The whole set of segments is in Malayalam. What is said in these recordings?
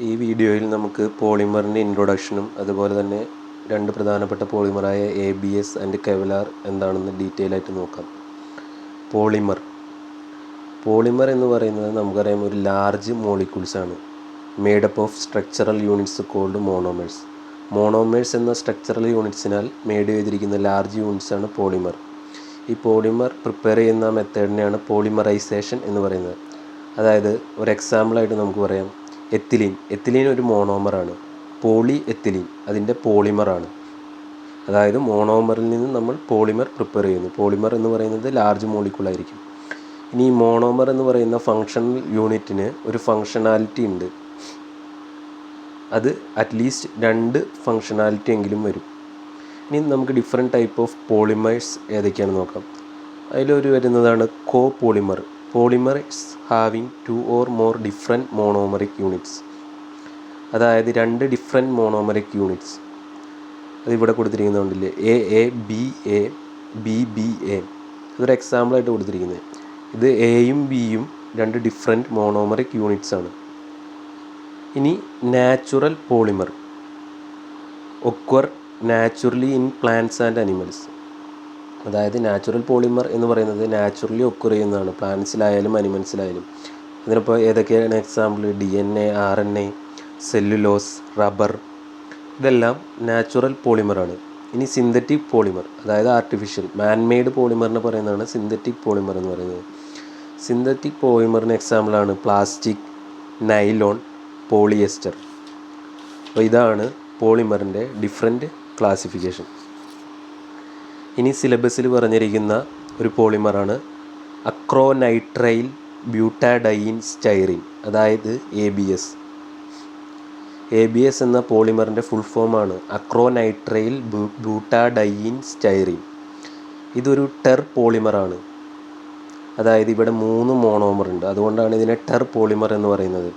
ഈ വീഡിയോയിൽ നമുക്ക് പോളിമറിൻ്റെ ഇൻട്രൊഡക്ഷനും അതുപോലെ തന്നെ രണ്ട് പ്രധാനപ്പെട്ട പോളിമറായ ABS ആൻഡ് കെവലാർ എന്താണെന്ന് ഡീറ്റെയിൽ ആയിട്ട് നോക്കാം. പോളിമർ എന്ന് പറയുന്നത് നമുക്കറിയാം ഒരു ലാർജ് മോളിക്യൂൾസ് ആണ്, made up of structural units called monomers. Monomers എന്ന സ്ട്രക്ചറൽ യൂണിറ്റ്സിനാൽ മേഡ് ചെയ്തിരിക്കുന്ന ലാർജ് യൂണിറ്റ്സ് ആണ് പോളിമർ. ഈ പോളിമർ പ്രിപ്പയർ ചെയ്യുന്ന മെത്തേഡിനെയാണ് പോളിമറൈസേഷൻ എന്ന് പറയുന്നത്. അതായത് ഒരു എക്സാമ്പിളായിട്ട് നമുക്ക് പറയാം, എത്തിലീൻ ഒരു മോണോമറാണ്. പോളി എത്തിലീൻ അതിൻ്റെ പോളിമറാണ്. അതായത് മോണോമറിൽ നിന്ന് നമ്മൾ പോളിമർ പ്രിപ്പയർ ചെയ്യുന്നു. പോളിമർ എന്ന് പറയുന്നത് ലാർജ് മോളിക്യൂൾ ആയിരിക്കും. ഇനി ഈ മോണോമർ എന്ന് പറയുന്ന ഫങ്ഷണൽ യൂണിറ്റിന് ഒരു ഫങ്ഷനാലിറ്റി ഉണ്ട്. അത് അറ്റ്ലീസ്റ്റ് 2 ഫങ്ഷനാലിറ്റി എങ്കിലും വരും. ഇനി നമുക്ക് ഡിഫറെൻറ്റ് ടൈപ്പ് ഓഫ് പോളിമേഴ്സ് ഏതൊക്കെയാണെന്ന് നോക്കാം. അതിലൊരു വരുന്നതാണ് copolymer. Polymers having 2 or more different monomeric units. അതായത് 2 ഡിഫറെൻറ്റ് മോണോമറിക് യൂണിറ്റ്സ്. അതിവിടെ കൊടുത്തിരിക്കുന്നുണ്ടല്ലേ, AABA BBA. ഇതൊരു എക്സാമ്പിളായിട്ട് കൊടുത്തിരിക്കുന്നത്. ഇത് എയും ബിയും 2 ഡിഫറെൻറ്റ് മോണോമറിക് യൂണിറ്റ്സ് ആണ്. ഇനി natural polymer occur naturally in plants and animals. അതായത് നാച്ചുറൽ പോളിമർ എന്ന് പറയുന്നത് നാച്ചുറലി ഒക്വർ ചെയ്യുന്നതാണ്, പ്ലാന്റ്സിലായാലും അനിമൽസിലായാലും. ഇതിനിപ്പോൾ ഏതൊക്കെയാണ് example? DNA, RNA, cellulose, rubber, ഇതെല്ലാം നാച്ചുറൽ പോളിമറാണ്. ഇനി സിന്തറ്റിക് പോളിമർ, അതായത് ആർട്ടിഫിഷ്യൽ മാൻമെയ്ഡ് പോളിമറിനെ പറയുന്നതാണ് സിന്തറ്റിക് പോളിമർ എന്ന് പറയുന്നത്. സിന്തറ്റിക് പോളിമറിന് എക്സാമ്പിളാണ് പ്ലാസ്റ്റിക്, നൈലോൺ, പോളിയസ്റ്റർ. അപ്പോൾ ഇതാണ് പോളിമറിൻ്റെ ഡിഫറെൻറ്റ് ക്ലാസിഫിക്കേഷൻ. ഇനി സിലബസിൽ പറഞ്ഞിരിക്കുന്ന ഒരു പോളിമറാണ് അക്രോനൈട്രൈൽ ബ്യൂട്ടാഡൈൻ സ്റ്റൈറീൻ, അതായത് ABS. ABS എന്ന പോളിമറിൻ്റെ ഫുൾ ഫോമാണ് അക്രോനൈട്രൈൽ ബ്യൂട്ടാഡൈൻ സ്റ്റൈറീൻ. ഇതൊരു ടെർ പോളിമറാണ്. അതായത് ഇവിടെ 3 മോണോമർ ഉണ്ട്, അതുകൊണ്ടാണ് ഇതിനെ ടെർ പോളിമർ എന്ന് പറയുന്നത്.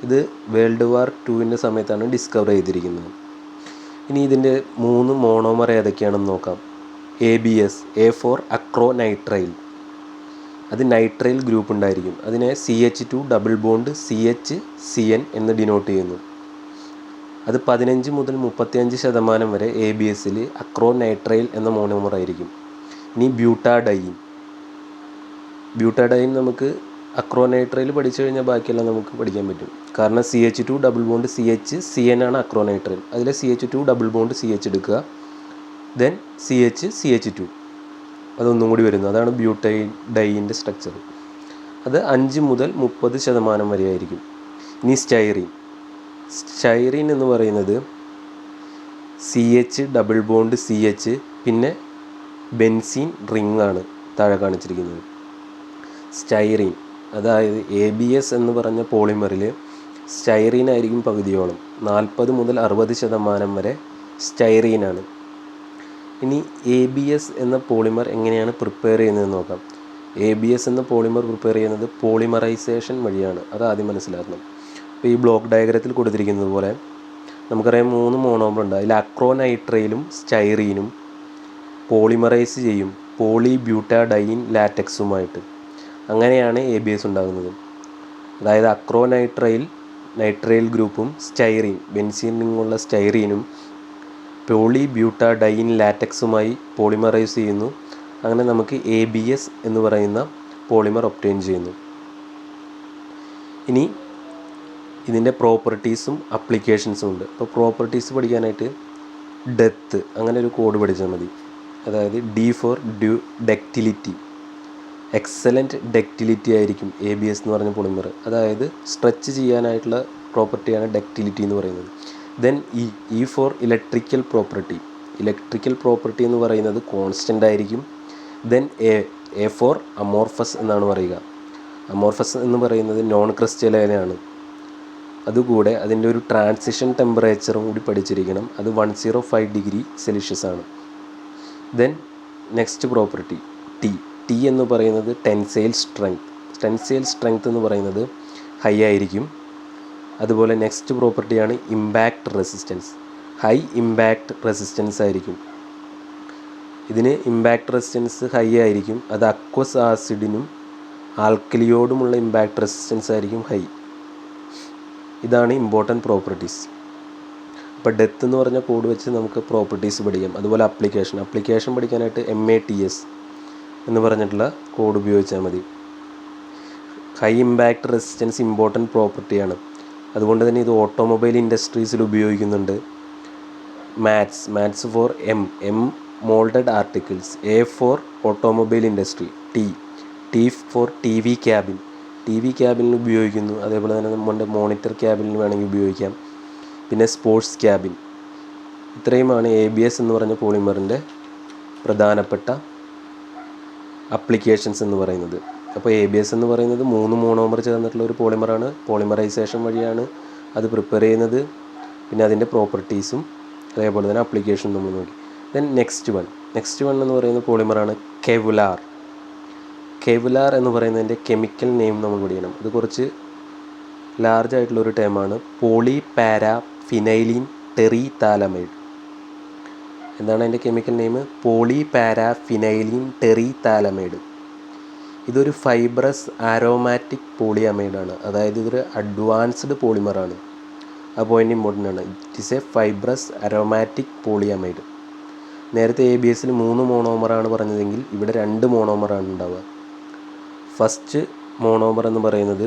ഇത് വേൾഡ് വാർ 2 സമയത്താണ് ഡിസ്കവർ ചെയ്തിരിക്കുന്നത്. ഇനി ഇതിൻ്റെ 3 മോണോമർ ഏതൊക്കെയാണെന്ന് നോക്കാം. ABS, A for acrylonitrile. അത് നൈട്രൈൽ ഗ്രൂപ്പ് ഉണ്ടായിരിക്കും. അതിനെ CH2 ഡബിൾ ബോണ്ട് CH-CN എന്ന് ഡിനോട്ട് ചെയ്യുന്നു. അത് 15 മുതൽ 35% വരെ ABSൽ അക്രോനൈട്രൈൽ എന്ന മോണോമർ ആയിരിക്കും. ഇനി ബ്യൂട്ടാഡൈൻ നമുക്ക് അക്രോനൈട്രൈൽ പഠിച്ചു കഴിഞ്ഞാൽ ബാക്കിയെല്ലാം നമുക്ക് പഠിക്കാൻ പറ്റും. കാരണം CH2 ഡബിൾ ബോണ്ട് CH-CN ആണ് അക്രോനൈട്രൈൽ. അതിൽ CH2 ഡബിൾ ബോണ്ട് CH എടുക്കുക, ദെൻ CH-CH2, അതൊന്നും കൂടി വരുന്നു. അതാണ് ബ്യൂട്ടൈഡിൻ്റെ സ്ട്രക്ചർ. അത് 5 മുതൽ 30% വരെ ആയിരിക്കും. ഇനി സ്റ്റൈറീൻ എന്ന് പറയുന്നത് CH ഡബിൾ ബോണ്ട് CH പിന്നെ ബെൻസീൻ റിംഗ് ആണ് താഴെ കാണിച്ചിരിക്കുന്നത്. സ്റ്റൈറീൻ, അതായത് ABS എന്ന് പറഞ്ഞ പോളിമറിൽ സ്റ്റൈറീൻ ആയിരിക്കും പകുതിയോളം. 40 മുതൽ 60% വരെ സ്റ്റൈറീനാണ്. ഇനി ABS എന്ന പോളിമർ എങ്ങനെയാണ് പ്രിപ്പയർ ചെയ്യുന്നതെന്ന് നോക്കാം. ABS എന്ന പോളിമർ പ്രിപ്പയർ ചെയ്യുന്നത് പോളിമറൈസേഷൻ വഴിയാണ്. അത് ആദ്യം മനസ്സിലാക്കണം. അപ്പോൾ ഈ ബ്ലോക്ക് ഡയഗ്രത്തിൽ കൊടുത്തിരിക്കുന്നത് പോലെ നമുക്കറിയാം 3 മോണോമർ ഉണ്ട്. അതിൽ അക്രോനൈട്രൈലും സ്റ്റൈറീനും പോളിമറൈസ് ചെയ്യും പോളിബ്യൂട്ടാഡൈൻ ലാറ്റക്സുമായിട്ട്. അങ്ങനെയാണ് ABS ഉണ്ടാകുന്നത്. അതായത് നൈട്രൈൽ ഗ്രൂപ്പും സ്റ്റൈറീൻ ബെൻസീൻ റിങ്ങുള്ള സ്റ്റൈറീനും പോളിബ്യൂട്ടാഡൈൻ ലാറ്റക്സുമായി പോളിമറൈസ് ചെയ്യുന്നു. അങ്ങനെ നമുക്ക് ABS എന്ന് പറയുന്ന പോളിമർ ഒബ്റ്റെയിൻ ചെയ്യുന്നു. ഇനി ഇതിൻ്റെ പ്രോപ്പർട്ടീസും അപ്ലിക്കേഷൻസും ഉണ്ട്. അപ്പോൾ പ്രോപ്പർട്ടീസ് പഠിക്കാനായിട്ട് ഡെപ്ത് അങ്ങനെ ഒരു കോഡ് പഠിച്ചാൽ മതി. അതായത് D for ductility. Excellent ductility ആയിരിക്കും ABS എന്ന് പറഞ്ഞ പോളിമർ. അതായത് സ്ട്രെച്ച് ചെയ്യാനായിട്ടുള്ള പ്രോപ്പർട്ടിയാണ് ഡക്റ്റിലിറ്റി എന്ന് പറയുന്നത്. Then E for electrical property. Electrical property എന്ന് പറയുന്നത് കോൺസ്റ്റൻ്റ് ആയിരിക്കും. ദെൻ A ഫോർ അമോർഫസ് എന്നാണ് പറയുക. അമോർഫസ് എന്ന് പറയുന്നത് നോൺ ക്രിസ്റ്റലൈനാണ്. അതുകൂടെ അതിൻ്റെ ഒരു ട്രാൻസിഷൻ ടെമ്പറേച്ചറും കൂടി പഠിച്ചിരിക്കണം. അത് 105 ഡിഗ്രി സെൽഷ്യസ് ആണ്. ദെൻ നെക്സ്റ്റ് പ്രോപ്പർട്ടി T എന്ന് പറയുന്നത് ടെൻസൈൽ സ്ട്രെങ്ത് എന്ന് പറയുന്നത് ഹൈ ആയിരിക്കും. അതുപോലെ നെക്സ്റ്റ് പ്രോപ്പർട്ടിയാണ് impact resistance. High impact resistance ആയിരിക്കും. ഇതിന് ഇമ്പാക്റ്റ് റെസിസ്റ്റൻസ് ഹൈ ആയിരിക്കും. അത് അക്വസ് ആസിഡിനും ആൽക്കലിയോടുമുള്ള ഇമ്പാക്റ്റ് റെസിസ്റ്റൻസ് ആയിരിക്കും ഹൈ. ഇതാണ് ഇമ്പോർട്ടൻറ്റ് പ്രോപ്പർട്ടീസ്. ഇപ്പോൾ ഡെത്ത് എന്ന് പറഞ്ഞ കോഡ് വെച്ച് നമുക്ക് പ്രോപ്പർട്ടീസ് പഠിക്കാം. അതുപോലെ അപ്ലിക്കേഷൻ പഠിക്കാനായിട്ട് MATS എന്ന് പറഞ്ഞിട്ടുള്ള കോഡ് ഉപയോഗിച്ചാൽ മതി. ഹൈ ഇമ്പാക്റ്റ് റെസിസ്റ്റൻസ് ഇമ്പോർട്ടൻറ്റ് പ്രോപ്പർട്ടിയാണ്. അതുകൊണ്ട് തന്നെ ഇത് ഓട്ടോമൊബൈൽ ഇൻഡസ്ട്രീസിൽ ഉപയോഗിക്കുന്നുണ്ട്. Maths for M moulded articles, A for automobile industry, T for TV ക്യാബിനിൽ ഉപയോഗിക്കുന്നു. അതേപോലെ തന്നെ നമ്മുടെ മോണിറ്റർ ക്യാബിനിൽ വേണമെങ്കിൽ ഉപയോഗിക്കാം. പിന്നെ സ്പോർട്സ് ക്യാബിൻ. ഇത്രയുമാണ് ABS എന്ന് പറഞ്ഞ പോളിമറിൻ്റെ പ്രധാനപ്പെട്ട അപ്ലിക്കേഷൻസ് എന്ന് പറയുന്നത്. അപ്പോൾ ABS എന്ന് പറയുന്നത് 3 മോണോമർ ചേർന്നിട്ടുള്ള ഒരു പോളിമറാണ്. പോളിമറൈസേഷൻ വഴിയാണ് അത് പ്രിപ്പയർ ചെയ്യുന്നത്. പിന്നെ അതിൻ്റെ പ്രോപ്പർട്ടീസും അതേപോലെ തന്നെ അപ്ലിക്കേഷനും നമ്മൾ നോക്കി. ദെൻ നെക്സ്റ്റ് വൺ എന്ന് പറയുന്ന പോളിമറാണ് കെവുലാർ എന്ന് പറയുന്നതിൻ്റെ കെമിക്കൽ നെയിം നമ്മൾ പഠിക്കണം. ഇത് കുറച്ച് ലാർജ് ആയിട്ടുള്ളൊരു ടേമാണ്. പോളിപാരാഫിനൈലിൻ ടെറിതാലമൈഡ്. എന്താണ് അതിൻ്റെ കെമിക്കൽ നെയിം? പോളിപാരാഫിനൈലിൻ ടെറിതാലമൈഡ്. ഇതൊരു ഫൈബ്രസ് ആരോമാറ്റിക് പോളിയമൈഡാണ്. അതായത് ഇതൊരു അഡ്വാൻസ്ഡ് പോളിമറാണ്. ആ പോയിൻ്റ് ഇമ്പോർട്ടൻ്റ് ആണ്. It is a fibrous aromatic polyamide. നേരത്തെ ABSൽ 3 മോണോമറാണ് പറഞ്ഞതെങ്കിൽ ഇവിടെ 2 മോണോമറാണ് ഉണ്ടാവുക. ഫസ്റ്റ് മോണോമർ എന്ന് പറയുന്നത്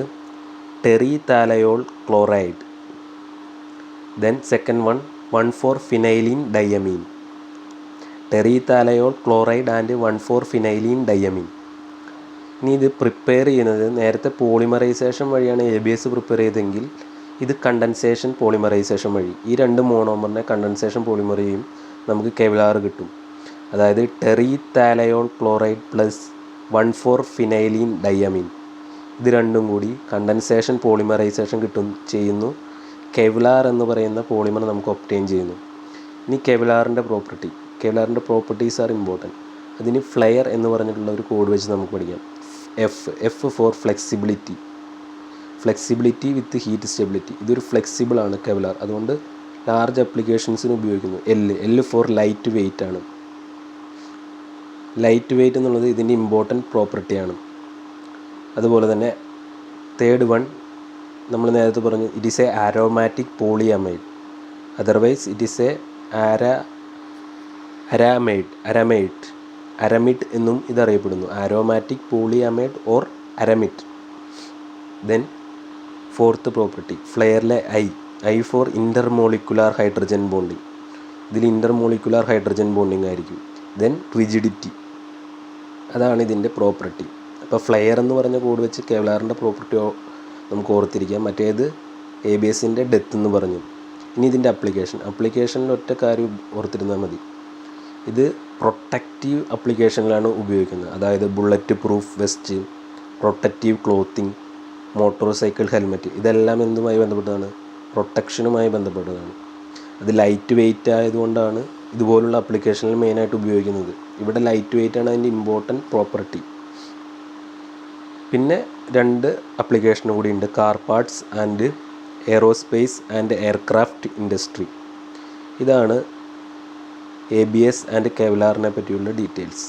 terephthaloyl chloride. Then second one four phenylene diamine. Terephthaloyl chloride and one four phenylene diamine. ഇനി ഇത് പ്രിപ്പയർ ചെയ്യുന്നത് നേരത്തെ പോളിമറൈസേഷൻ വഴിയാണ് ABS പ്രിപ്പയർ ചെയ്തെങ്കിൽ ഇത് കണ്ടൻസേഷൻ പോളിമറൈസേഷൻ വഴി. ഈ 2 മോണോമറിനെ കണ്ടൻസേഷൻ പോളിമർ ചെയ്യും, നമുക്ക് കെവലാർ കിട്ടും. അതായത് ടെറിതാലയോൾ ക്ലോറൈഡ് പ്ലസ് 1,4-ഫിനൈലിൻ ഡയമീൻ. ഇത് രണ്ടും കൂടി കണ്ടൻസേഷൻ പോളിമറൈസേഷൻ ചെയ്യുന്നു. കെവലാർ എന്ന് പറയുന്ന പോളിമർ നമുക്ക് ഒബ്റ്റെയിൻ ചെയ്യുന്നു. ഇനി കെവലാറിൻ്റെ പ്രോപ്പർട്ടീസ് ആർ ഇമ്പോർട്ടൻറ്റ്. അതിന് ഫ്ലെയർ എന്ന് പറഞ്ഞിട്ടുള്ള ഒരു കോഡ് വെച്ച് നമുക്ക് പഠിക്കാം. F for flexibility with heat stability. ഇതൊരു ഫ്ലെക്സിബിൾ ആണ് കെവലാർ. അതുകൊണ്ട് ലാർജ് ആപ്ലിക്കേഷൻസിന് ഉപയോഗിക്കുന്നു. L ഫോർ ലൈറ്റ് വെയ്റ്റ് ആണ്. ലൈറ്റ് വെയ്റ്റ് എന്നുള്ളത് ഇതിൻ്റെ ഇമ്പോർട്ടൻറ്റ് പ്രോപ്പർട്ടിയാണ്. അതുപോലെ തന്നെ തേർഡ് വൺ നമ്മൾ നേരത്തെ പറഞ്ഞു, it is a aromatic polyamide. Otherwise it is a aramid എന്നും ഇതറിയപ്പെടുന്നു. Aromatic polyamide or aramid. Then fourth property ഫ്ലെയറിലെ I for intermolecular hydrogen bonding. ഇതിൽ ഇൻ്റർമോളിക്കുലാർ ഹൈഡ്രജൻ ബോണ്ടിങ് ആയിരിക്കും. ദെൻ റിജിഡിറ്റി, അതാണ് ഇതിൻ്റെ പ്രോപ്പർട്ടി. അപ്പോൾ ഫ്ലെയർ എന്ന് പറഞ്ഞ കോഡ് വെച്ച് കെവലാറിൻ്റെ പ്രോപ്പർട്ടി നമുക്ക് ഓർത്തിരിക്കാം. മറ്റേത് ABSൻ്റെ ഡെത്ത് എന്ന് പറഞ്ഞു. ഇനി ഇതിൻ്റെ അപ്ലിക്കേഷനിൽ ഒറ്റ കാര്യം ഓർത്തിരുന്നാൽ മതി. ഇത് പ്രൊട്ടക്റ്റീവ് അപ്ലിക്കേഷനിലാണ് ഉപയോഗിക്കുന്നത്. അതായത് bullet proof west, protective clothing, motor cycle helmet. ഇതെല്ലാം എന്തുമായി ബന്ധപ്പെട്ടതാണ്? പ്രൊട്ടക്ഷനുമായി ബന്ധപ്പെട്ടതാണ്. അത് ലൈറ്റ് വെയ്റ്റ് ആയതുകൊണ്ടാണ് ഇതുപോലുള്ള അപ്ലിക്കേഷനിൽ മെയിനായിട്ട് ഉപയോഗിക്കുന്നത്. ഇവിടെ ലൈറ്റ് വെയ്റ്റ് ആണ് അതിൻ്റെ ഇമ്പോർട്ടൻറ്റ് പ്രോപ്പർട്ടി. പിന്നെ 2 അപ്ലിക്കേഷൻ കൂടി ഉണ്ട്, car parts and aerospace and aircraft industry. ഇതാണ് ABS ആൻഡ് കെവലാറിനെ പറ്റിയുള്ള ഡീറ്റെയിൽസ്.